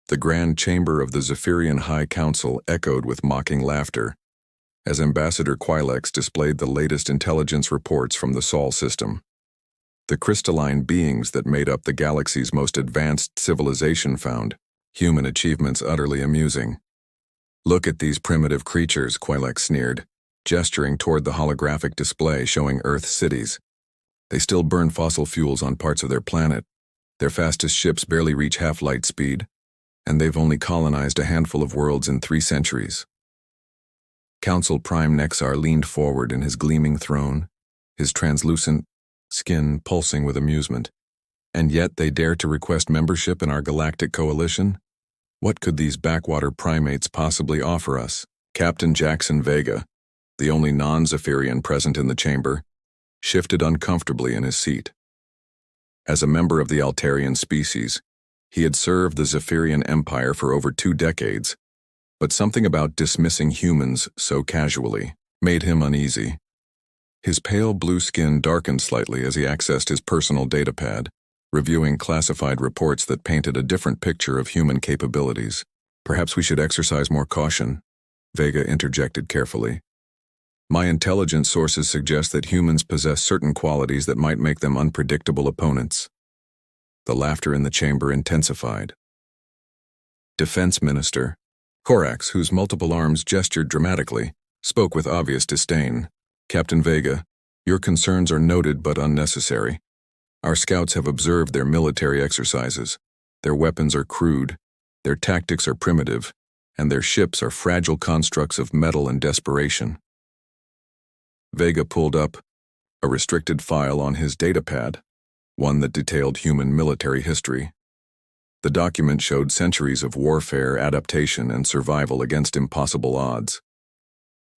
The grand chamber of the Zephyrian High Council echoed with mocking laughter as Ambassador Quilex displayed the latest intelligence reports from the Sol system. The crystalline beings that made up the galaxy's most advanced civilization found human achievements utterly amusing. "Look at these primitive creatures," Quilex sneered, gesturing toward the holographic display showing Earth's cities. "They still burn fossil fuels on parts of their planet. Their fastest ships barely reach half-light speed, and they've only colonized a handful of worlds in 3 centuries. Council Prime Nexar leaned forward in his gleaming throne, his translucent skin pulsing with amusement. "And yet they dare to request membership in our galactic coalition? What could these backwater primates possibly offer us?" Captain Jackson Vega, the only non-Zephyrian present in the chamber, shifted uncomfortably in his seat. As a member of the Altarian species, he had served the Zephyrian Empire for over 2 decades, but something about dismissing humans so casually made him uneasy. His pale blue skin darkened slightly as he accessed his personal datapad, reviewing classified reports that painted a different picture of human capabilities. "Perhaps we should exercise more caution," Vega interjected carefully. "My intelligence sources suggest that humans possess certain qualities that might make them unpredictable opponents." The laughter in the chamber intensified. Defense Minister Corax, whose multiple arms gestured dramatically, spoke with obvious disdain. "Captain Vega, your concerns are noted but unnecessary. Our scouts have observed their military exercises. Their weapons are crude, their tactics are primitive, and their ships are fragile constructs of metal and desperation." Vega pulled up a restricted file on his datapad, one that detailed human military history. The document showed centuries of warfare, adaptation, and survival against impossible odds.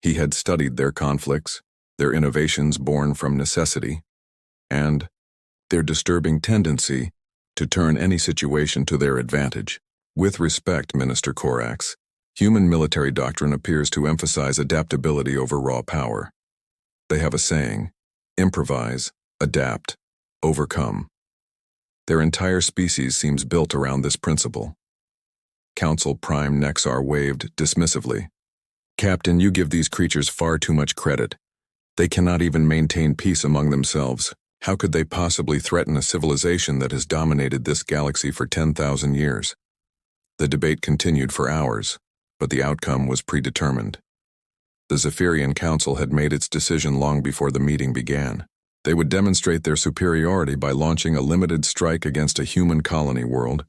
He had studied their conflicts, their innovations born from necessity, and their disturbing tendency to turn any situation to their advantage. "With respect, Minister Corax, human military doctrine appears to emphasize adaptability over raw power. They have a saying, improvise, adapt, overcome. Their entire species seems built around this principle." Council Prime Nexar waved dismissively. "Captain, you give these creatures far too much credit. They cannot even maintain peace among themselves. How could they possibly threaten a civilization that has dominated this galaxy for 10,000 years? The debate continued for hours, but the outcome was predetermined. The Zephyrian Council had made its decision long before the meeting began. They would demonstrate their superiority by launching a limited strike against a human colony world,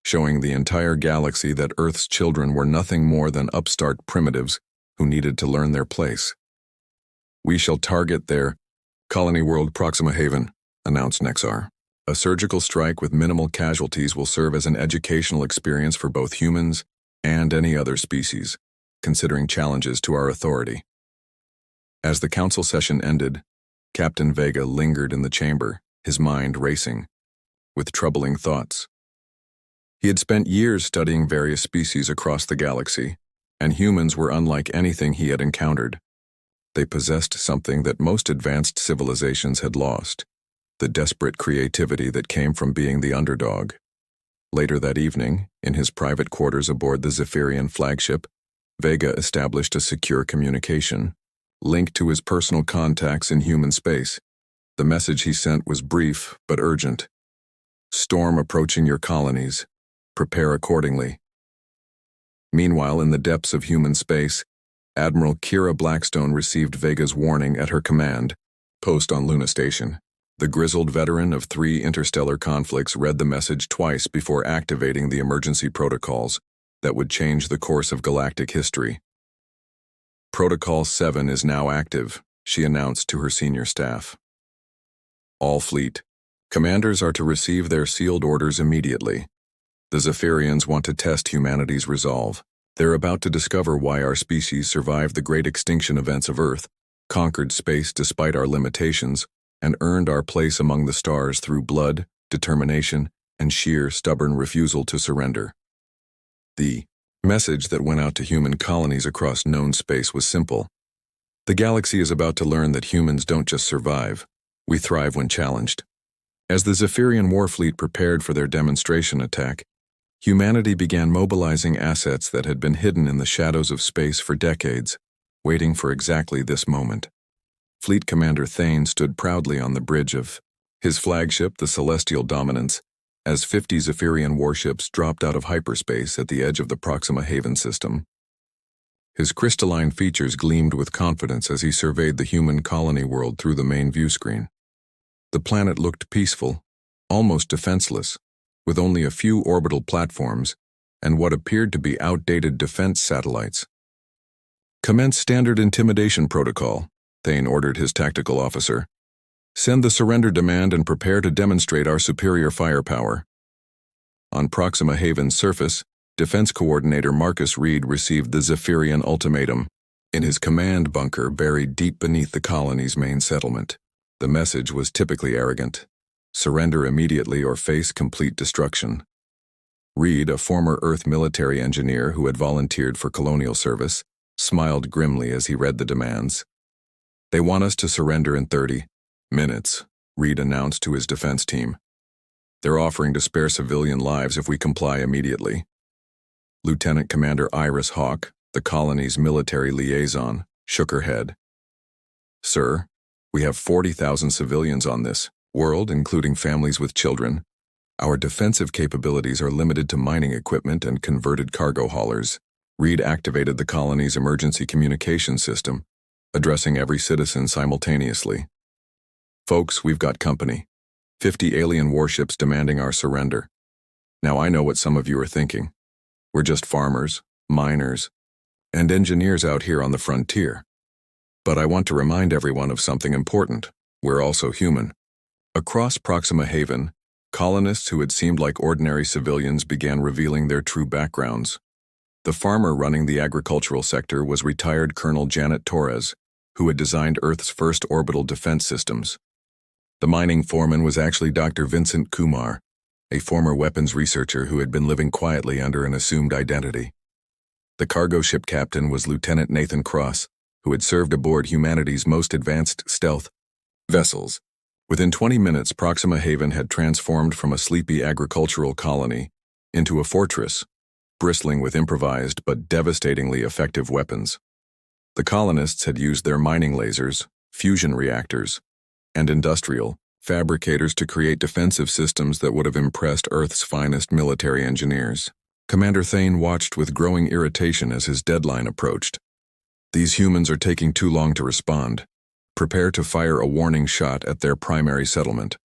showing the entire galaxy that Earth's children were nothing more than upstart primitives who needed to learn their place. "We shall target their colony world Proxima Haven," announced Nexar. "A surgical strike with minimal casualties will serve as an educational experience for both humans and any other species, considering challenges to our authority." As the council session ended, Captain Vega lingered in the chamber, his mind racing with troubling thoughts. He had spent years studying various species across the galaxy, and humans were unlike anything he had encountered. They possessed something that most advanced civilizations had lost, the desperate creativity that came from being the underdog. Later that evening, in his private quarters aboard the Zephyrian flagship, Vega established a secure communication, linked to his personal contacts in human space. The message he sent was brief but urgent. "Storm approaching your colonies. Prepare accordingly." Meanwhile, in the depths of human space, Admiral Kira Blackstone received Vega's warning at her command post on Luna Station. The grizzled veteran of 3 interstellar conflicts read the message twice before activating the emergency protocols that would change the course of galactic history. "Protocol 7 is now active," she announced to her senior staff. "All fleet commanders are to receive their sealed orders immediately. The Zephyrians want to test humanity's resolve. They're about to discover why our species survived the great extinction events of Earth, conquered space despite our limitations, and earned our place among the stars through blood, determination, and sheer stubborn refusal to surrender." The message that went out to human colonies across known space was simple. The galaxy is about to learn that humans don't just survive, we thrive when challenged. As the Zephyrian Warfleet prepared for their demonstration attack, Humanity began mobilizing assets that had been hidden in the shadows of space for decades, waiting for exactly this moment. Fleet Commander Thane stood proudly on the bridge of his flagship, the Celestial Dominance, as 50 Zephyrian warships dropped out of hyperspace at the edge of the Proxima Haven system. His crystalline features gleamed with confidence as he surveyed the human colony world through the main viewscreen. The planet looked peaceful, almost defenseless, with only a few orbital platforms and what appeared to be outdated defense satellites. "Commence standard intimidation protocol," Thane ordered his tactical officer. "Send the surrender demand and prepare to demonstrate our superior firepower." On Proxima Haven's surface, Defense Coordinator Marcus Reed received the Zephyrian ultimatum in his command bunker buried deep beneath the colony's main settlement. The message was typically arrogant: surrender immediately or face complete destruction. Reed, a former Earth military engineer who had volunteered for colonial service, smiled grimly as he read the demands. "They want us to surrender in 30 minutes, Reed announced to his defense team. "They're offering to spare civilian lives if we comply immediately." Lieutenant Commander Iris Hawk, the colony's military liaison, shook her head. "Sir, we have 40,000 civilians on this world, including families with children. Our defensive capabilities are limited to mining equipment and converted cargo haulers." Reed activated the colony's emergency communication system, addressing every citizen simultaneously. "Folks, we've got company. 50 alien warships demanding our surrender. Now I know what some of you are thinking. We're just farmers, miners, and engineers out here on the frontier. But I want to remind everyone of something important. We're also human." Across Proxima Haven, colonists who had seemed like ordinary civilians began revealing their true backgrounds. The farmer running the agricultural sector was retired Colonel Janet Torres, who had designed Earth's first orbital defense systems. The mining foreman was actually Dr. Vincent Kumar, a former weapons researcher who had been living quietly under an assumed identity. The cargo ship captain was Lieutenant Nathan Cross, who had served aboard humanity's most advanced stealth vessels. Within 20 minutes, Proxima Haven had transformed from a sleepy agricultural colony into a fortress, bristling with improvised but devastatingly effective weapons. The colonists had used their mining lasers, fusion reactors, and industrial fabricators to create defensive systems that would have impressed Earth's finest military engineers. Commander Thane watched with growing irritation as his deadline approached. "These humans are taking too long to respond. Prepare to fire a warning shot at their primary settlement."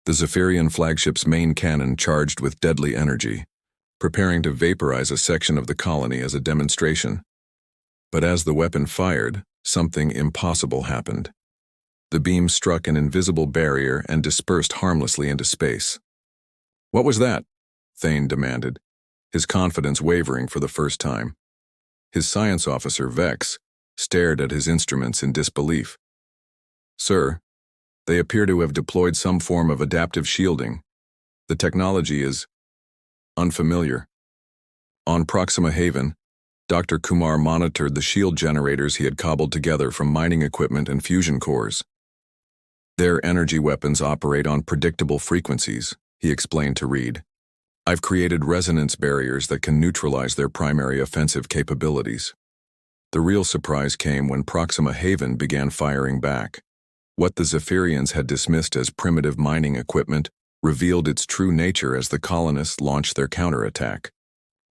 The Zephyrian flagship's main cannon charged with deadly energy, preparing to vaporize a section of the colony as a demonstration. But as the weapon fired, something impossible happened. The beam struck an invisible barrier and dispersed harmlessly into space. "What was that?" Thane demanded, his confidence wavering for the first time. His science officer, Vex, stared at his instruments in disbelief. "Sir, they appear to have deployed some form of adaptive shielding. The technology is unfamiliar." On Proxima Haven, Dr. Kumar monitored the shield generators he had cobbled together from mining equipment and fusion cores. "Their energy weapons operate on predictable frequencies," he explained to Reed. "I've created resonance barriers that can neutralize their primary offensive capabilities." The real surprise came when Proxima Haven began firing back. What the Zephyrians had dismissed as primitive mining equipment revealed its true nature as the colonists launched their counterattack.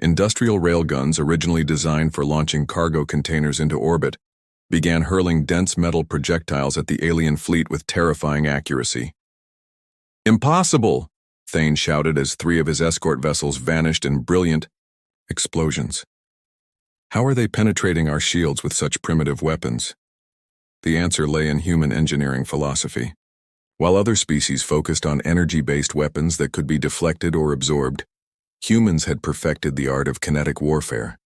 Industrial railguns, originally designed for launching cargo containers into orbit, began hurling dense metal projectiles at the alien fleet with terrifying accuracy. "Impossible!" Thane shouted as 3 of his escort vessels vanished in brilliant explosions. "How are they penetrating our shields with such primitive weapons?" The answer lay in human engineering philosophy. While other species focused on energy-based weapons that could be deflected or absorbed, humans had perfected the art of kinetic warfare.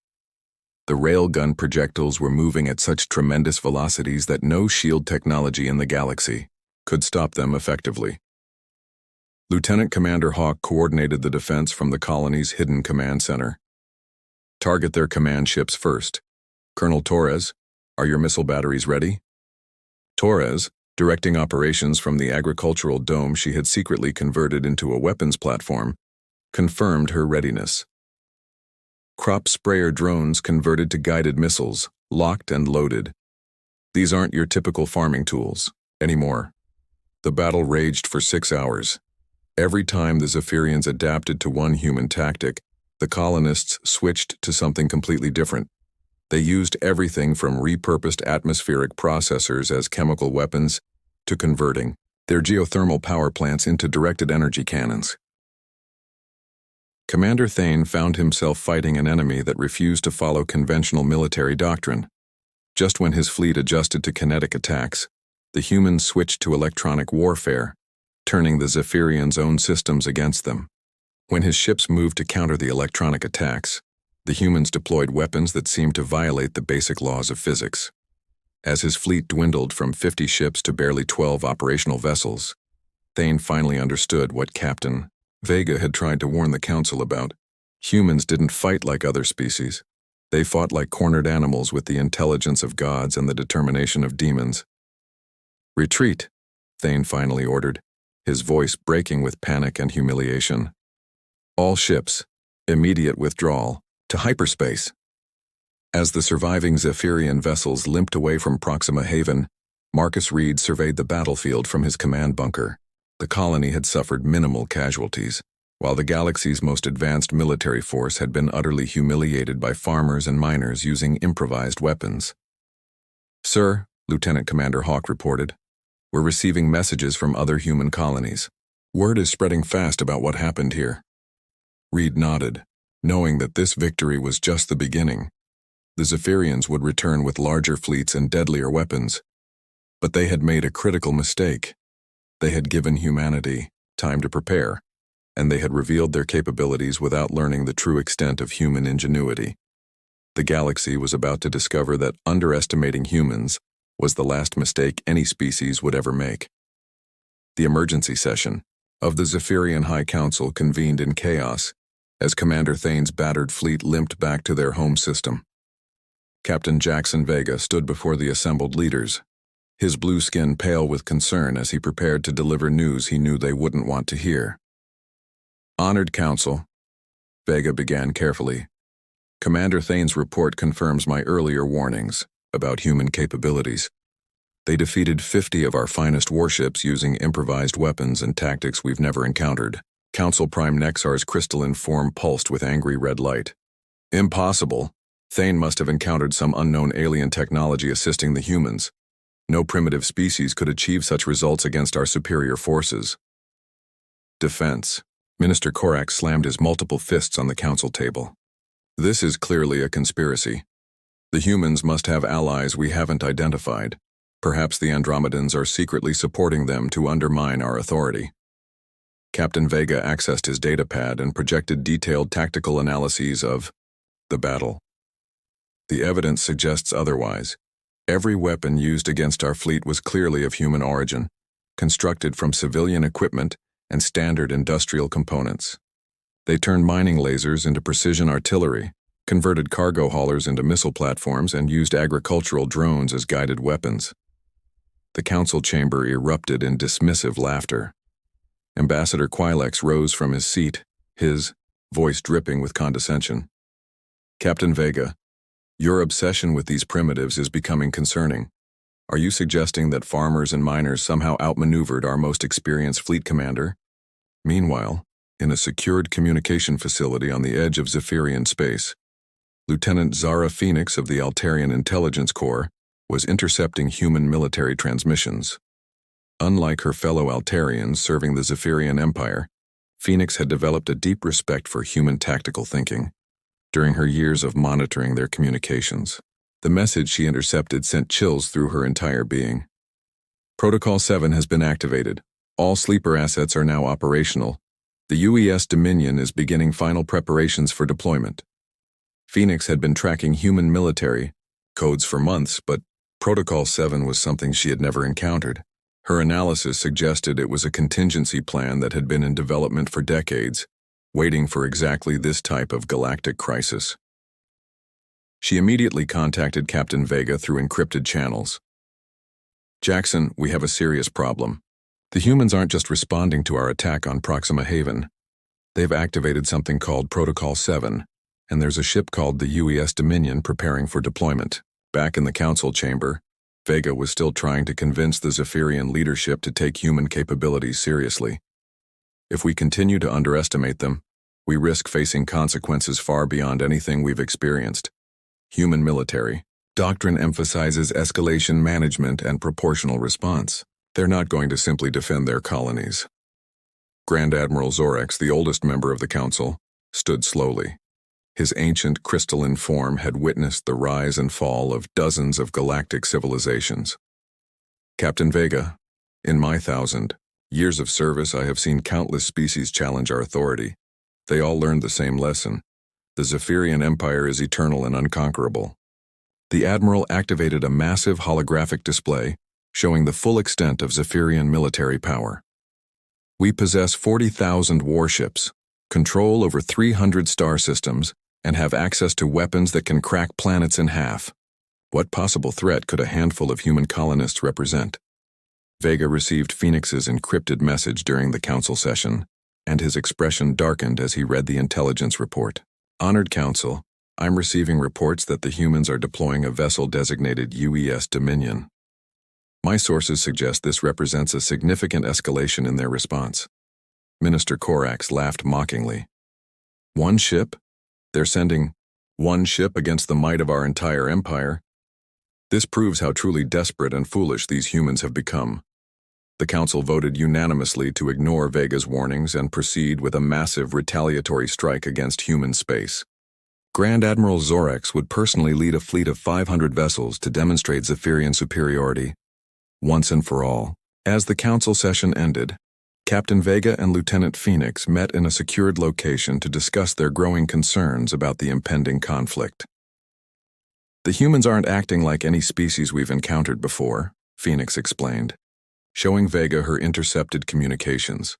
The railgun projectiles were moving at such tremendous velocities that no shield technology in the galaxy could stop them effectively. Lieutenant Commander Hawk coordinated the defense from the colony's hidden command center. "Target their command ships first. Colonel Torres, are your missile batteries ready?" Torres, directing operations from the agricultural dome she had secretly converted into a weapons platform, confirmed her readiness. Crop sprayer drones converted to guided missiles, locked and loaded. These aren't your typical farming tools anymore. The battle raged for 6 hours. Every time the Zephyrians adapted to one human tactic, the colonists switched to something completely different. They used everything from repurposed atmospheric processors as chemical weapons to converting their geothermal power plants into directed energy cannons. Commander Thane found himself fighting an enemy that refused to follow conventional military doctrine. Just when his fleet adjusted to kinetic attacks, the humans switched to electronic warfare, turning the Zephyrians' own systems against them. When his ships moved to counter the electronic attacks, the humans deployed weapons that seemed to violate the basic laws of physics. As his fleet dwindled from 50 ships to barely 12 operational vessels, Thane finally understood what Captain Vega had tried to warn the Council about. Humans didn't fight like other species. They fought like cornered animals with the intelligence of gods and the determination of demons. "Retreat," Thane finally ordered, his voice breaking with panic and humiliation. "All ships, immediate withdrawal, to hyperspace." As the surviving Zephyrian vessels limped away from Proxima Haven, Marcus Reed surveyed the battlefield from his command bunker. The colony had suffered minimal casualties, while the galaxy's most advanced military force had been utterly humiliated by farmers and miners using improvised weapons. "Sir," Lieutenant Commander Hawk reported, "we're receiving messages from other human colonies. Word is spreading fast about what happened here." Reed nodded, knowing that this victory was just the beginning. The Zephyrians would return with larger fleets and deadlier weapons. But they had made a critical mistake. They had given humanity time to prepare, and they had revealed their capabilities without learning the true extent of human ingenuity. The galaxy was about to discover that underestimating humans was the last mistake any species would ever make. The emergency session of the Zephyrian High Council convened in chaos as Commander Thane's battered fleet limped back to their home system. Captain Jackson Vega stood before the assembled leaders, his blue skin pale with concern as he prepared to deliver news he knew they wouldn't want to hear. "Honored Council," Vega began carefully, "Commander Thane's report confirms my earlier warnings about human capabilities. They defeated 50 of our finest warships using improvised weapons and tactics we've never encountered." Council Prime Nexar's crystalline form pulsed with angry red light. "Impossible. Thane must have encountered some unknown alien technology assisting the humans. No primitive species could achieve such results against our superior forces." Defense. Minister Korak slammed his multiple fists on the council table. "This is clearly a conspiracy. The humans must have allies we haven't identified. Perhaps the Andromedans are secretly supporting them to undermine our authority." Captain Vega accessed his datapad and projected detailed tactical analyses of the battle. "The evidence suggests otherwise. Every weapon used against our fleet was clearly of human origin, constructed from civilian equipment and standard industrial components. They turned mining lasers into precision artillery, converted cargo haulers into missile platforms, and used agricultural drones as guided weapons." The council chamber erupted in dismissive laughter. Ambassador Quilex rose from his seat, his voice dripping with condescension. "Captain Vega, your obsession with these primitives is becoming concerning. Are you suggesting that farmers and miners somehow outmaneuvered our most experienced fleet commander?" Meanwhile, in a secured communication facility on the edge of Zephyrian space, Lieutenant Zara Phoenix of the Altarian Intelligence Corps was intercepting human military transmissions. Unlike her fellow Altarians serving the Zephyrian Empire, Phoenix had developed a deep respect for human tactical thinking. During her years of monitoring their communications, the message she intercepted sent chills through her entire being. "Protocol 7 has been activated. All sleeper assets are now operational. The UES Dominion is beginning final preparations for deployment." Phoenix had been tracking human military codes for months, but Protocol 7 was something she had never encountered. Her analysis suggested it was a contingency plan that had been in development for decades, waiting for exactly this type of galactic crisis. She immediately contacted Captain Vega through encrypted channels. "Jackson, we have a serious problem. The humans aren't just responding to our attack on Proxima Haven. They've activated something called Protocol 7, and there's a ship called the UES Dominion preparing for deployment. Back in the council chamber, Vega was still trying to convince the Zephyrian leadership to take human capabilities seriously. If we continue to underestimate them, we risk facing consequences far beyond anything we've experienced. Human military doctrine emphasizes escalation management and proportional response. They're not going to simply defend their colonies. Grand Admiral Zorex, the oldest member of the council, stood slowly. His ancient crystalline form had witnessed the rise and fall of dozens of galactic civilizations. Captain Vega, in my 1,000 years of service, I have seen countless species challenge our authority. They all learned the same lesson. The Zephyrian Empire is eternal and unconquerable. The Admiral activated a massive holographic display showing the full extent of Zephyrian military power. We possess 40,000 warships, control over 300 star systems, and have access to weapons that can crack planets in half. What possible threat could a handful of human colonists represent? Vega received Phoenix's encrypted message during the council session, and his expression darkened as he read the intelligence report. Honored Council, I'm receiving reports that the humans are deploying a vessel designated UES Dominion. My sources suggest this represents a significant escalation in their response. Minister Korax laughed mockingly. One ship? They're sending one ship against the might of our entire empire? This proves how truly desperate and foolish these humans have become. The council voted unanimously to ignore Vega's warnings and proceed with a massive retaliatory strike against human space. Grand Admiral Zorex would personally lead a fleet of 500 vessels to demonstrate Zephyrian superiority, once and for all. As the council session ended, Captain Vega and Lieutenant Phoenix met in a secured location to discuss their growing concerns about the impending conflict. The humans aren't acting like any species we've encountered before, Phoenix explained, showing Vega her intercepted communications.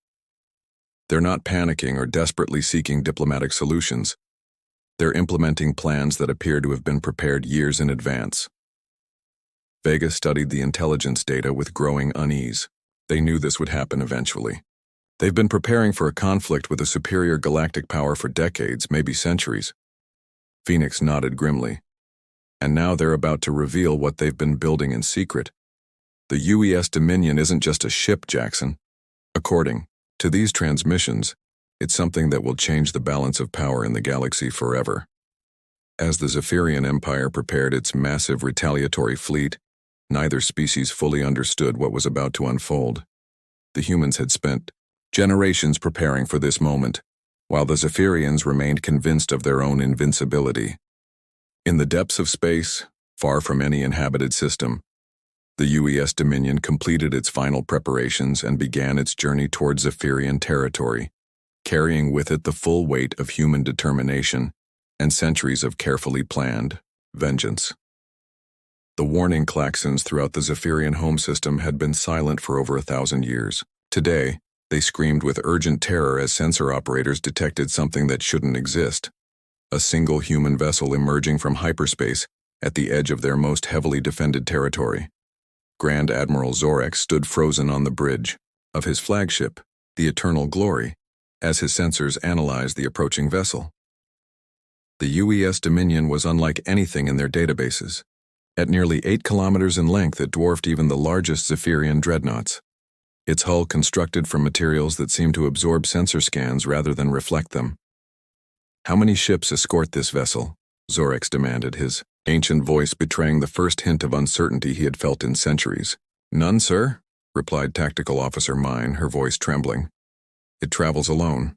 They're not panicking or desperately seeking diplomatic solutions. They're implementing plans that appear to have been prepared years in advance. Vega studied the intelligence data with growing unease. They knew this would happen eventually. They've been preparing for a conflict with a superior galactic power for decades, maybe centuries. Phoenix nodded grimly. And now they're about to reveal what they've been building in secret. The UES Dominion isn't just a ship, Jackson. According to these transmissions, it's something that will change the balance of power in the galaxy forever. As the Zephyrian Empire prepared its massive retaliatory fleet, neither species fully understood what was about to unfold. The humans had spent generations preparing for this moment, while the Zephyrians remained convinced of their own invincibility. In the depths of space, far from any inhabited system, the UES Dominion completed its final preparations and began its journey towards Zephyrian territory, carrying with it the full weight of human determination and centuries of carefully planned vengeance. The warning klaxons throughout the Zephyrian home system had been silent for over 1,000 years. Today, they screamed with urgent terror as sensor operators detected something that shouldn't exist. A single human vessel emerging from hyperspace at the edge of their most heavily defended territory. Grand Admiral Zorex stood frozen on the bridge of his flagship, the Eternal Glory, as his sensors analyzed the approaching vessel. The UES Dominion was unlike anything in their databases. At nearly 8 kilometers in length, it dwarfed even the largest Zephyrian dreadnoughts. Its hull constructed from materials that seemed to absorb sensor scans rather than reflect them. How many ships escort this vessel? Zorex demanded, his ancient voice betraying the first hint of uncertainty he had felt in centuries. None, sir, replied Tactical Officer Mine, her voice trembling. It travels alone.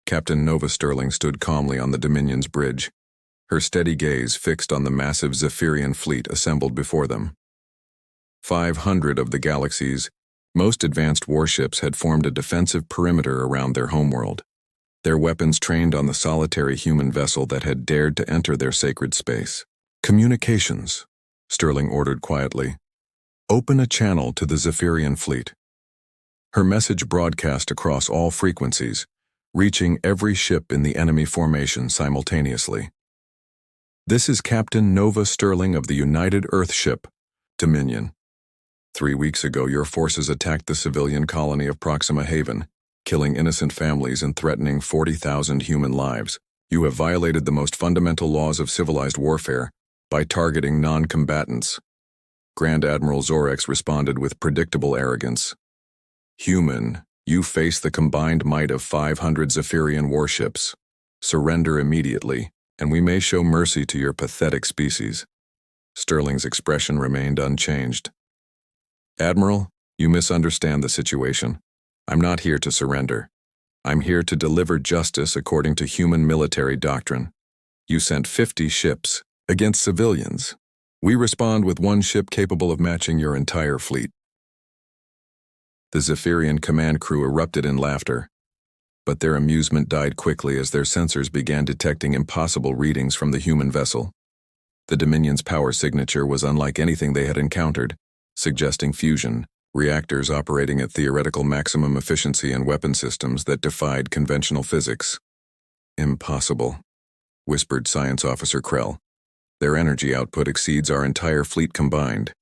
Captain Nova Sterling stood calmly on the Dominion's bridge, her steady gaze fixed on the massive Zephyrian fleet assembled before them. 500 of the galaxy's most advanced warships had formed a defensive perimeter around their homeworld, their weapons trained on the solitary human vessel that had dared to enter their sacred space. Communications, Sterling ordered quietly. Open a channel to the Zephyrian fleet. Her message broadcast across all frequencies, reaching every ship in the enemy formation simultaneously. This is Captain Nova Sterling of the United Earthship, Dominion. 3 weeks ago, your forces attacked the civilian colony of Proxima Haven, killing innocent families and threatening 40,000 human lives. You have violated the most fundamental laws of civilized warfare by targeting non-combatants. Grand Admiral Zorex responded with predictable arrogance. Human, you face the combined might of 500 Zephyrian warships. Surrender immediately, and we may show mercy to your pathetic species. Sterling's expression remained unchanged. Admiral, you misunderstand the situation. I'm not here to surrender. I'm here to deliver justice according to human military doctrine. You sent 50 ships against civilians. We respond with one ship capable of matching your entire fleet. The Zephyrian command crew erupted in laughter, but their amusement died quickly as their sensors began detecting impossible readings from the human vessel. The Dominion's power signature was unlike anything they had encountered, suggesting fusion, reactors operating at theoretical maximum efficiency and weapon systems that defied conventional physics. Impossible, whispered Science Officer Krell. Their energy output exceeds our entire fleet combined.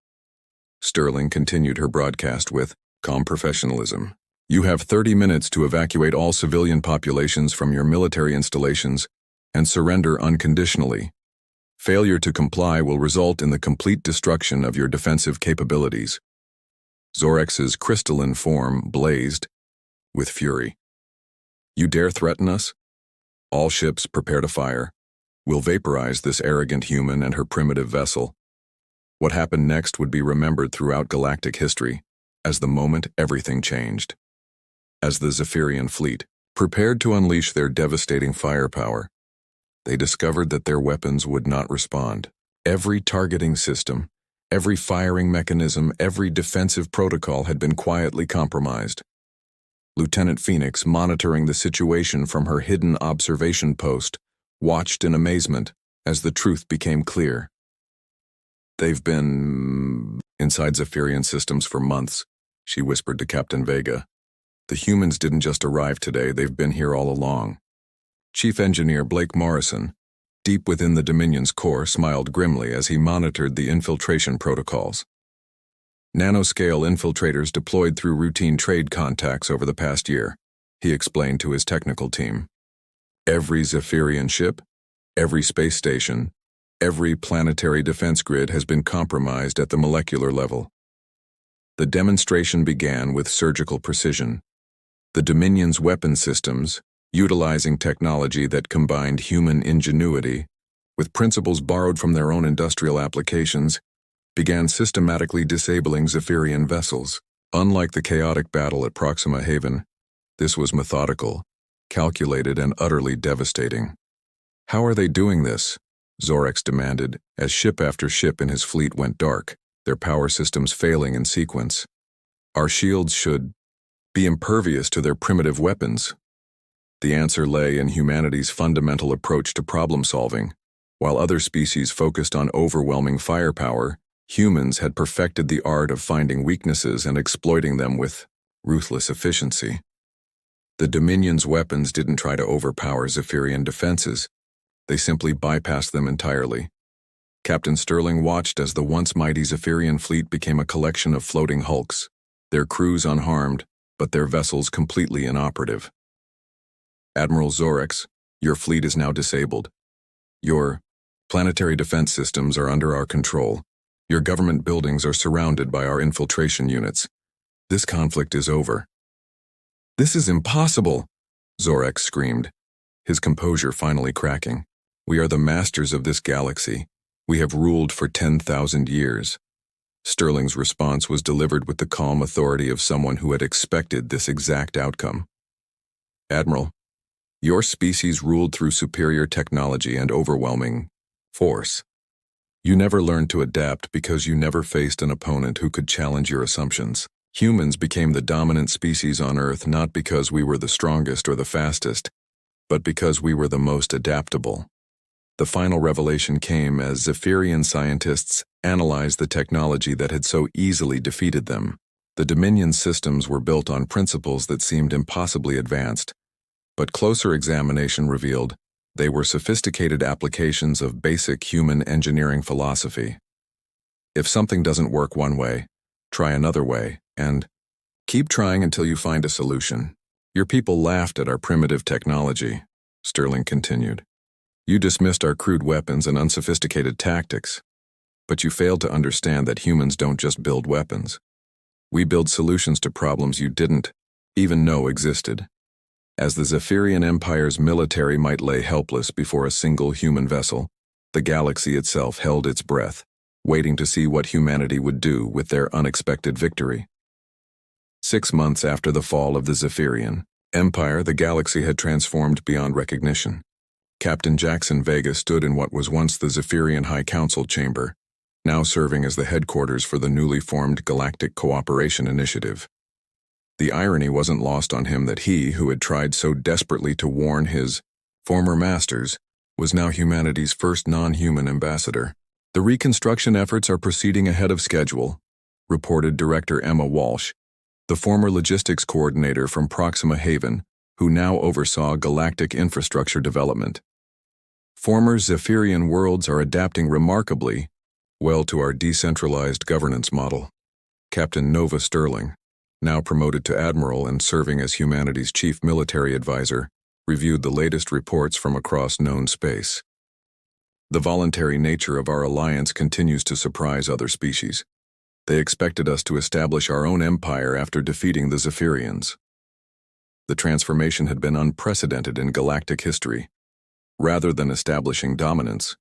Sterling continued her broadcast with calm professionalism. You have 30 minutes to evacuate all civilian populations from your military installations and surrender unconditionally. Failure to comply will result in the complete destruction of your defensive capabilities. Zorex's crystalline form blazed with fury. You dare threaten us? All ships prepare to fire. We'll vaporize this arrogant human and her primitive vessel. What happened next would be remembered throughout galactic history as the moment everything changed. As the Zephyrian fleet prepared to unleash their devastating firepower, they discovered that their weapons would not respond. Every targeting system, every firing mechanism, every defensive protocol had been quietly compromised. Lieutenant Phoenix, monitoring the situation from her hidden observation post, watched in amazement as the truth became clear. They've been inside Zephyrian systems for months, she whispered to Captain Vega. The humans didn't just arrive today, they've been here all along. Chief Engineer Blake Morrison, deep within the Dominion's core, smiled grimly as he monitored the infiltration protocols. Nanoscale infiltrators deployed through routine trade contacts over the past year, he explained to his technical team. Every Zephyrian ship, every space station, every planetary defense grid has been compromised at the molecular level. The demonstration began with surgical precision. The Dominion's weapon systems, utilizing technology that combined human ingenuity with principles borrowed from their own industrial applications, began systematically disabling Zephyrian vessels. Unlike the chaotic battle at Proxima Haven, this was methodical, calculated, and utterly devastating. How are they doing this? Zorex demanded, as ship after ship in his fleet went dark, their power systems failing in sequence. Our shields should be impervious to their primitive weapons. The answer lay in humanity's fundamental approach to problem-solving. While other species focused on overwhelming firepower, humans had perfected the art of finding weaknesses and exploiting them with ruthless efficiency. The Dominion's weapons didn't try to overpower Zephyrian defenses. They simply bypassed them entirely. Captain Sterling watched as the once mighty Zephyrian fleet became a collection of floating hulks, their crews unharmed, but their vessels completely inoperative. Admiral Zorex, your fleet is now disabled. Your planetary defense systems are under our control. Your government buildings are surrounded by our infiltration units. This conflict is over. This is impossible, Zorex screamed, his composure finally cracking. We are the masters of this galaxy. We have ruled for 10,000 years. Sterling's response was delivered with the calm authority of someone who had expected this exact outcome. Admiral, your species ruled through superior technology and overwhelming force. You never learned to adapt because you never faced an opponent who could challenge your assumptions. Humans became the dominant species on Earth not because we were the strongest or the fastest, but because we were the most adaptable. The final revelation came as Zephyrian scientists analyzed the technology that had so easily defeated them. The Dominion systems were built on principles that seemed impossibly advanced, but closer examination revealed they were sophisticated applications of basic human engineering philosophy. If something doesn't work one way, try another way, and keep trying until you find a solution. Your people laughed at our primitive technology, Sterling continued. You dismissed our crude weapons and unsophisticated tactics, but you failed to understand that humans don't just build weapons. We build solutions to problems you didn't even know existed. As the Zephyrian Empire's military might lay helpless before a single human vessel, the galaxy itself held its breath, waiting to see what humanity would do with their unexpected victory. 6 months after the fall of the Zephyrian Empire, the galaxy had transformed beyond recognition. Captain Jackson Vega stood in what was once the Zephyrian High Council chamber, now serving as the headquarters for the newly formed Galactic Cooperation Initiative. The irony wasn't lost on him that he, who had tried so desperately to warn his former masters, was now humanity's first non-human ambassador. The reconstruction efforts are proceeding ahead of schedule, reported Director Emma Walsh, the former logistics coordinator from Proxima Haven, who now oversaw galactic infrastructure development. Former Zephyrian worlds are adapting remarkably well to our decentralized governance model. Captain Nova Sterling, now promoted to admiral and serving as humanity's chief military advisor, reviewed the latest reports from across known space. The voluntary nature of our alliance continues to surprise other species. They expected us to establish our own empire after defeating the Zephyrians. The transformation had been unprecedented in galactic history. Rather than establishing dominance,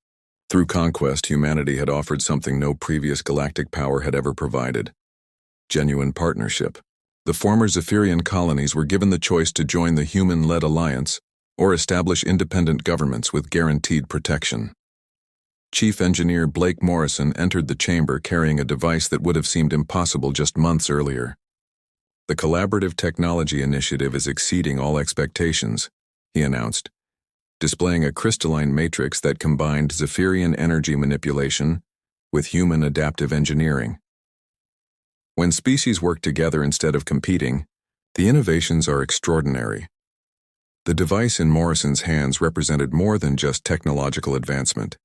through conquest, humanity had offered something no previous galactic power had ever provided: genuine partnership. The former Zephyrian colonies were given the choice to join the human-led alliance or establish independent governments with guaranteed protection. Chief Engineer Blake Morrison entered the chamber carrying a device that would have seemed impossible just months earlier. The Collaborative Technology Initiative is exceeding all expectations, he announced, displaying a crystalline matrix that combined Zephyrian energy manipulation with human adaptive engineering. When species work together instead of competing, the innovations are extraordinary. The device in Morrison's hands represented more than just technological advancement.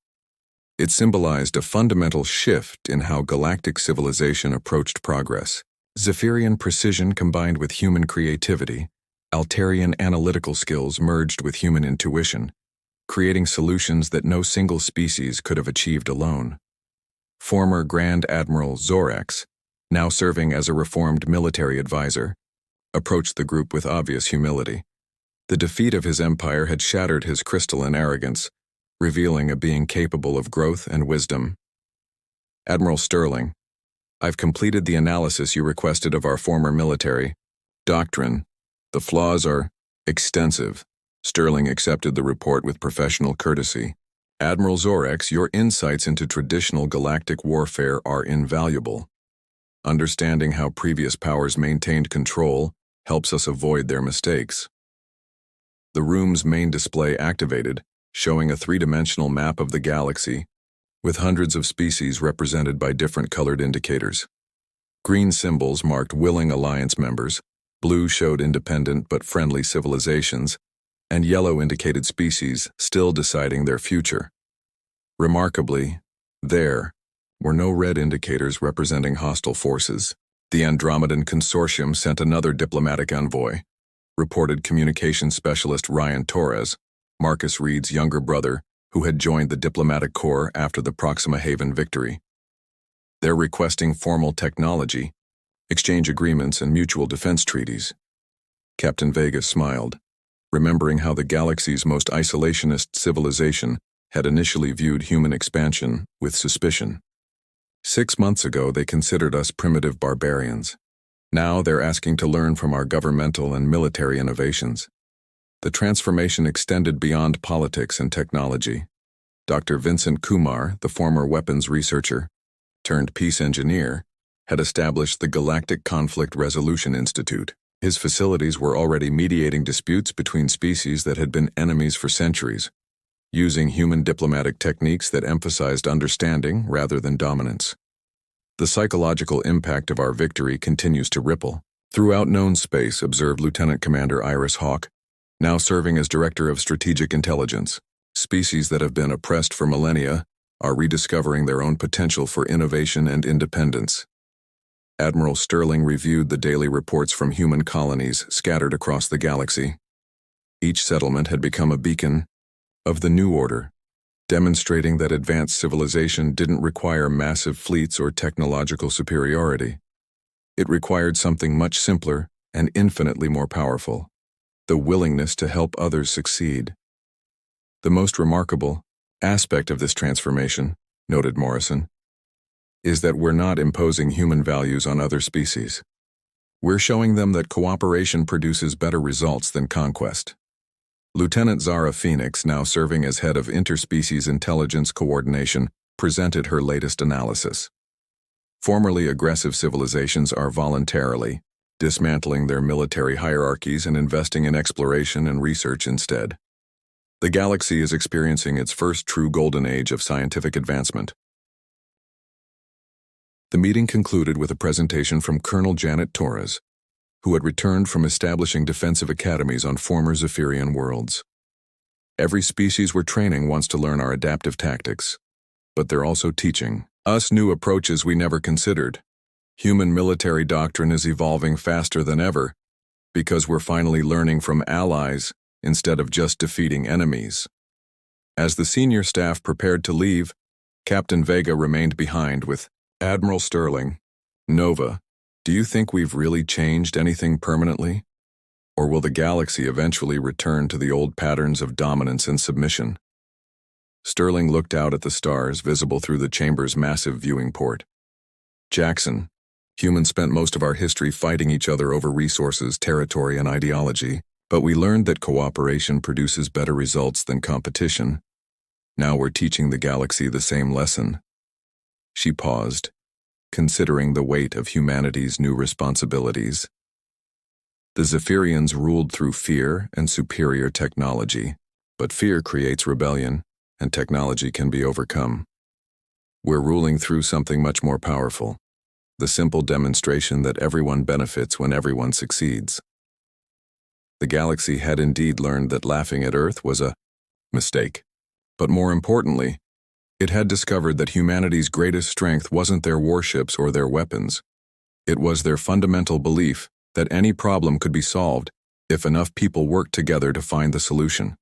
It symbolized a fundamental shift in how galactic civilization approached progress. Zephyrian precision combined with human creativity, Altarian analytical skills merged with human intuition, creating solutions that no single species could have achieved alone. Former Grand Admiral Zorax, now serving as a reformed military advisor, approached the group with obvious humility. The defeat of his empire had shattered his crystalline arrogance, revealing a being capable of growth and wisdom. Admiral Sterling, I've completed the analysis you requested of our former military doctrine. The flaws are extensive. Sterling accepted the report with professional courtesy. Admiral Zorax, your insights into traditional galactic warfare are invaluable. Understanding how previous powers maintained control helps us avoid their mistakes. The room's main display activated, showing a three-dimensional map of the galaxy, with hundreds of species represented by different colored indicators. Green symbols marked willing alliance members, blue showed independent but friendly civilizations, and yellow indicated species still deciding their future. Remarkably, there were no red indicators representing hostile forces. The Andromedan Consortium sent another diplomatic envoy, reported communications specialist Ryan Torres, Marcus Reed's younger brother, who had joined the diplomatic corps after the Proxima Haven victory. They're requesting formal technology, exchange agreements, and mutual defense treaties. Captain Vega smiled, remembering how the galaxy's most isolationist civilization had initially viewed human expansion with suspicion. 6 months ago, they considered us primitive barbarians. Now they're asking to learn from our governmental and military innovations. The transformation extended beyond politics and technology. Dr. Vincent Kumar, the former weapons researcher turned peace engineer, had established the Galactic Conflict Resolution Institute. His facilities were already mediating disputes between species that had been enemies for centuries, using human diplomatic techniques that emphasized understanding rather than dominance. The psychological impact of our victory continues to ripple throughout known space, observed Lieutenant Commander Iris Hawk, now serving as Director of Strategic Intelligence. Species that have been oppressed for millennia are rediscovering their own potential for innovation and independence. Admiral Sterling reviewed the daily reports from human colonies scattered across the galaxy. Each settlement had become a beacon of the new order, demonstrating that advanced civilization didn't require massive fleets or technological superiority. It required something much simpler and infinitely more powerful: the willingness to help others succeed. The most remarkable aspect of this transformation, noted Morrison, is that we're not imposing human values on other species. We're showing them that cooperation produces better results than conquest. Lieutenant Zara Phoenix, now serving as head of interspecies intelligence coordination, presented her latest analysis. Formerly aggressive civilizations are voluntarily dismantling their military hierarchies and investing in exploration and research instead. The galaxy is experiencing its first true golden age of scientific advancement. The meeting concluded with a presentation from Colonel Janet Torres, who had returned from establishing defensive academies on former Zephyrian worlds. Every species we're training wants to learn our adaptive tactics, but they're also teaching us new approaches we never considered. Human military doctrine is evolving faster than ever because we're finally learning from allies instead of just defeating enemies. As the senior staff prepared to leave, Captain Vega remained behind with Admiral Sterling. "Nova, do you think we've really changed anything permanently? Or will the galaxy eventually return to the old patterns of dominance and submission?" Sterling looked out at the stars visible through the chamber's massive viewing port. "Jackson, humans spent most of our history fighting each other over resources, territory, and ideology, but we learned that cooperation produces better results than competition. Now we're teaching the galaxy the same lesson." She paused, considering the weight of humanity's new responsibilities. The Zephyrians ruled through fear and superior technology, but fear creates rebellion, and technology can be overcome. We're ruling through something much more powerful: the simple demonstration that everyone benefits when everyone succeeds. The galaxy had indeed learned that laughing at Earth was a mistake, but more importantly, it had discovered that humanity's greatest strength wasn't their warships or their weapons. It was their fundamental belief that any problem could be solved if enough people worked together to find the solution.